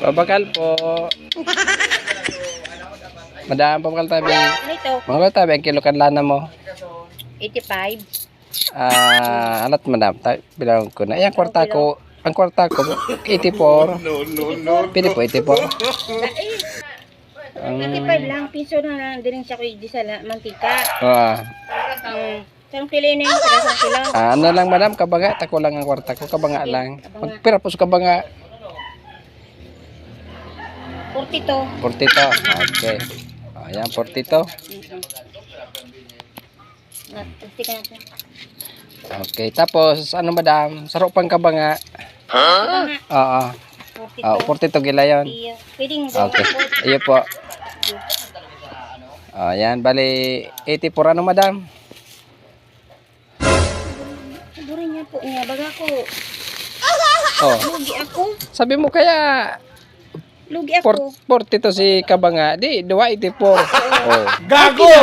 Pabakal po. Madam, pabakal tabi. Ano ito? Pabakal tabi ang kilo kanlana mo. 85. Alat madam, bilang ko na. Ang kwarta ko, 84. Pili po 84. 85 lang. Piso na lang din siya kuy di sa mantika. Isang kilo na yung isang kilo. Ano lang madam, kabanga, tako lang ang kwarta ko, kabanga lang. Magpira po sa kabanga. 42. 42. Okay. Ayan, 42. Nastika natin. Okay, tapos ano madam, sarap pang kabanga. Oo. 42 gila yun. Pwedeng Okay. Iyo po. Ayan, bali 84 ano madam? Duri niya po niya. Baga ko. Oh, Lugi ako. sabi mo kaya Lugi ako. 42 si kabanga, di 284. Oh. Gago!